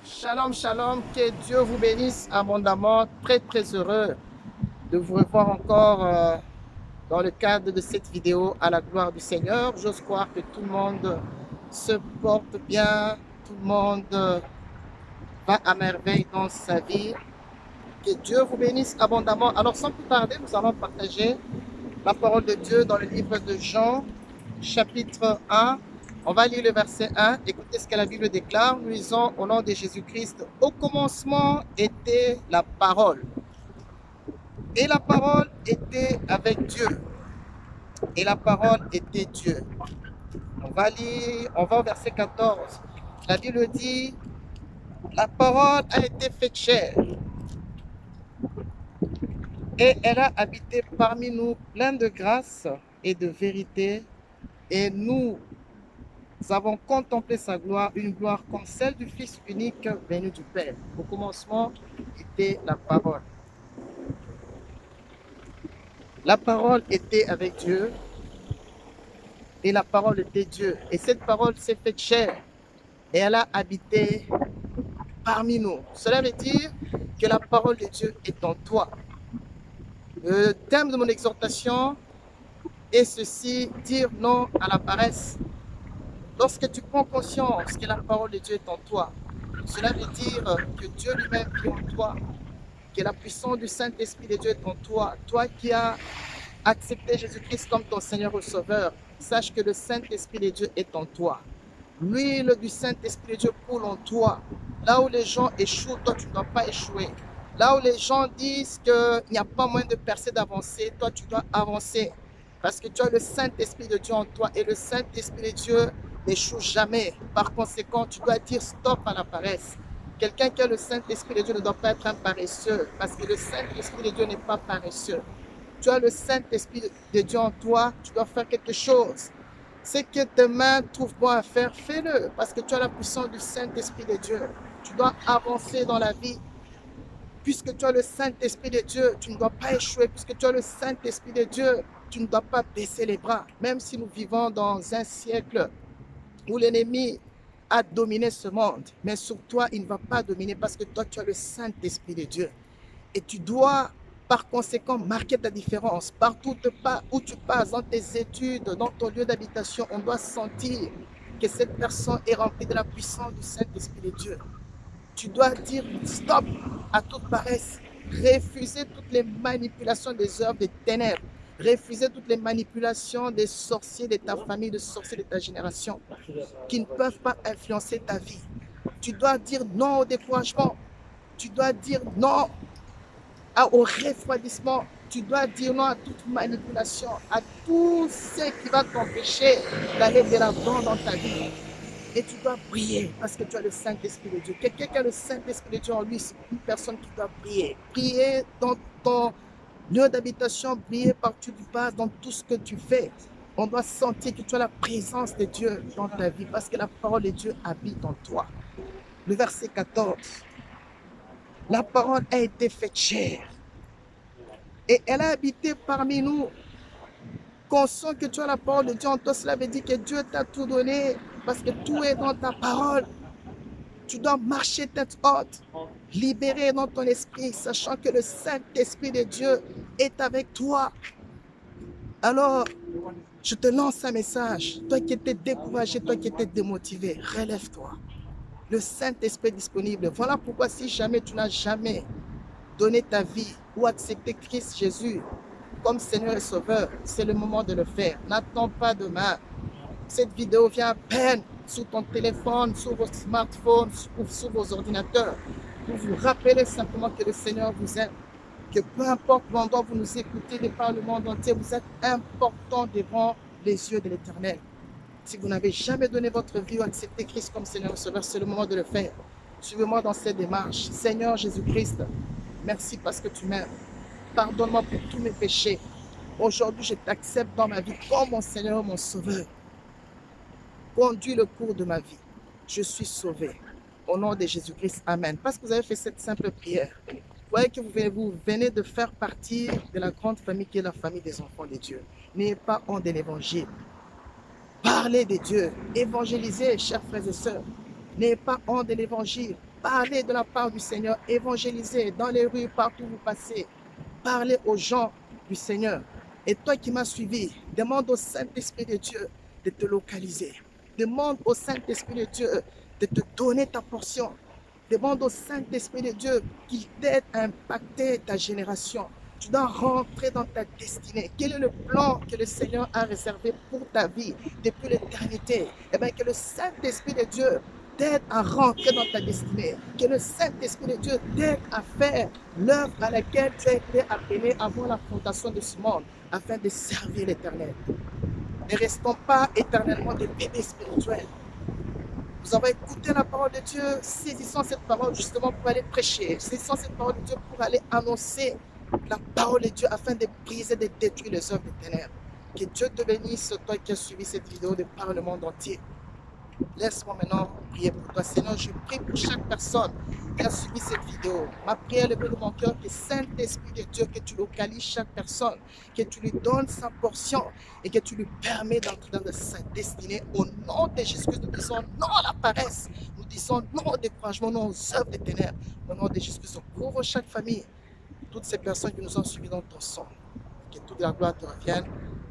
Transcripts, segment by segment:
Shalom, shalom, que Dieu vous bénisse abondamment. Très, très heureux de vous revoir encore dans le cadre de cette vidéo à la gloire du Seigneur. J'ose croire que tout le monde se porte bien, tout le monde va à merveille dans sa vie. Que Dieu vous bénisse abondamment. Alors, sans plus tarder, nous allons partager la parole de Dieu dans le livre de Jean, chapitre 1. On va lire le verset 1. Écoutez ce que la Bible déclare. Nous lisons au nom de Jésus-Christ. Au commencement était la parole. Et la parole était avec Dieu. Et la parole était Dieu. On va lire, on va au verset 14. La Bible dit, la parole a été faite chair. Et elle a habité parmi nous, pleine de grâce et de vérité. Et nous avons contemplé sa gloire, une gloire comme celle du Fils unique venu du Père. Au commencement était la parole. La parole était avec Dieu et la parole était Dieu. Et cette parole s'est faite chair et elle a habité parmi nous. Cela veut dire que la parole de Dieu est en toi. Le thème de mon exhortation est ceci, dire non à la paresse. Lorsque tu prends conscience que la parole de Dieu est en toi, cela veut dire que Dieu lui-même est en toi, que la puissance du Saint-Esprit de Dieu est en toi. Toi qui as accepté Jésus-Christ comme ton Seigneur et Sauveur, sache que le Saint-Esprit de Dieu est en toi. L'huile du Saint-Esprit de Dieu coule en toi. Là où les gens échouent, toi tu ne dois pas échouer. Là où les gens disent qu'il n'y a pas moyen de percer, d'avancer, toi tu dois avancer. Parce que tu as le Saint-Esprit de Dieu en toi et le Saint-Esprit de Dieu n'échoue jamais. Par conséquent, tu dois dire stop à la paresse. Quelqu'un qui a le Saint-Esprit de Dieu ne doit pas être un paresseux parce que le Saint-Esprit de Dieu n'est pas paresseux. Tu as le Saint-Esprit de Dieu en toi, tu dois faire quelque chose. Ce que tes mains trouvent bon à faire, fais-le parce que tu as la puissance du Saint-Esprit de Dieu. Tu dois avancer dans la vie. Puisque tu as le Saint-Esprit de Dieu, tu ne dois pas échouer. Puisque tu as le Saint-Esprit de Dieu, tu ne dois pas baisser les bras. Même si nous vivons dans un siècle où l'ennemi a dominé ce monde, mais sur toi, il ne va pas dominer parce que toi, tu as le Saint-Esprit de Dieu. Et tu dois, par conséquent, marquer ta différence. Partout où tu passes, dans tes études, dans ton lieu d'habitation, on doit sentir que cette personne est remplie de la puissance du Saint-Esprit de Dieu. Tu dois dire stop à toute paresse. Refuser toutes les manipulations des œuvres des ténèbres. Refuser toutes les manipulations des sorciers de ta famille, des sorciers de ta génération, qui ne peuvent pas influencer ta vie. Tu dois dire non au découragement. Tu dois dire non au refroidissement. Tu dois dire non à toute manipulation, à tout ce qui va t'empêcher d'aller de l'avant dans ta vie. Et tu dois prier parce que tu as le Saint-Esprit de Dieu. Quelqu'un qui a le Saint-Esprit de Dieu en lui, c'est une personne qui doit prier. Prier dans ton lieu d'habitation, prier partout où tu passes, dans tout ce que tu fais. On doit sentir que tu as la présence de Dieu dans ta vie parce que la parole de Dieu habite en toi. Le verset 14. La parole a été faite chair et elle a habité parmi nous. Conscient que tu as la parole de Dieu en toi, cela veut dire que Dieu t'a tout donné parce que tout est dans ta parole. Tu dois marcher tête haute, libéré dans ton esprit, sachant que le Saint-Esprit de Dieu est avec toi. Alors, je te lance un message. Toi qui étais découragé, toi qui étais démotivé, relève-toi. Le Saint-Esprit est disponible. Voilà pourquoi si jamais tu n'as jamais donné ta vie ou accepté Christ Jésus comme Seigneur et Sauveur, c'est le moment de le faire. N'attends pas demain. Cette vidéo vient à peine sur ton téléphone, sur votre smartphone ou sur vos ordinateurs pour vous rappeler simplement que le Seigneur vous aime, que peu importe l'endroit où vous nous écoutez de par le monde entier, vous êtes important devant les yeux de l'Éternel. Si vous n'avez jamais donné votre vie ou accepté Christ comme Seigneur et Sauveur, c'est le moment de le faire. Suivez-moi dans cette démarche. Seigneur Jésus-Christ, merci parce que tu m'aimes. Pardonne-moi pour tous mes péchés. Aujourd'hui, je t'accepte dans ma vie comme mon Seigneur, mon Sauveur. Conduis le cours de ma vie. Je suis sauvé. Au nom de Jésus-Christ, Amen. Parce que vous avez fait cette simple prière, vous voyez que vous venez de faire partie de la grande famille qui est la famille des enfants de Dieu. N'ayez pas honte de l'évangile. Parlez de Dieu. Évangélisez, chers frères et sœurs. N'ayez pas honte de l'évangile. Parlez de la part du Seigneur. Évangélisez dans les rues, partout où vous passez. Parlez aux gens du Seigneur. Et toi qui m'as suivi, demande au Saint-Esprit de Dieu de te localiser. Demande au Saint-Esprit de Dieu de te donner ta portion. Demande au Saint-Esprit de Dieu qu'il t'aide à impacter ta génération. Tu dois rentrer dans ta destinée. Quel est le plan que le Seigneur a réservé pour ta vie depuis l'éternité? Eh bien, que le Saint-Esprit de Dieu t'aide à rentrer dans ta destinée. Que le Saint-Esprit de Dieu t'aide à faire l'œuvre à laquelle tu as été appelé avant la fondation de ce monde, afin de servir l'Éternel. Ne restons pas éternellement des bébés spirituels. Nous avons écouté la parole de Dieu, saisissons cette parole justement pour aller prêcher, saisissons cette parole de Dieu pour aller annoncer la parole de Dieu afin de briser, de détruire les œuvres des ténèbres. Que Dieu te bénisse, toi qui as suivi cette vidéo de par le monde entier. Laisse-moi maintenant prier pour toi. Seigneur, je prie pour chaque personne qui a suivi cette vidéo. Ma prière, le but de mon cœur, que Saint-Esprit de Dieu, que tu localises chaque personne, que tu lui donnes sa portion et que tu lui permets d'entrer dans sa destinée. Au nom de Jésus-Christ, nous disons non à la paresse. Nous disons non au découragement, non aux œuvres des ténèbres. Au nom de Jésus-Christ, couvre chaque famille, toutes ces personnes qui nous ont suivis dans ton sang. Que toute la gloire te revienne.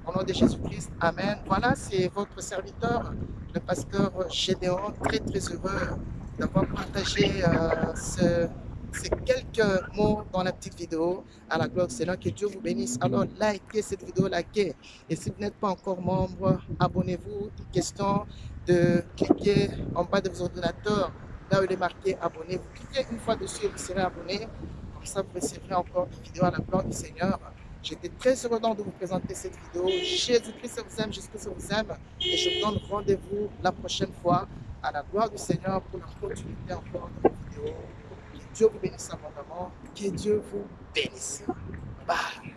Au nom de Jésus-Christ, Amen. Voilà, c'est votre serviteur, le pasteur Gédéon, très très heureux d'avoir partagé ces quelques mots dans la petite vidéo. À la gloire du Seigneur, que Dieu vous bénisse. Alors, likez cette vidéo, likez. Et si vous n'êtes pas encore membre, abonnez-vous. Une question de cliquer en bas de vos ordinateurs, là où il est marqué abonnez. Vous cliquez une fois dessus et vous serez abonné. Comme ça, vous recevrez encore des vidéos à la gloire du Seigneur. J'étais très heureux de vous présenter cette vidéo. Jésus-Christ vous aime, Jésus-Christ vous aime. Et je vous donne rendez-vous la prochaine fois à la gloire du Seigneur pour la continuité encore de la vidéo. Que Dieu vous bénisse abondamment. Que Dieu vous bénisse. Bye.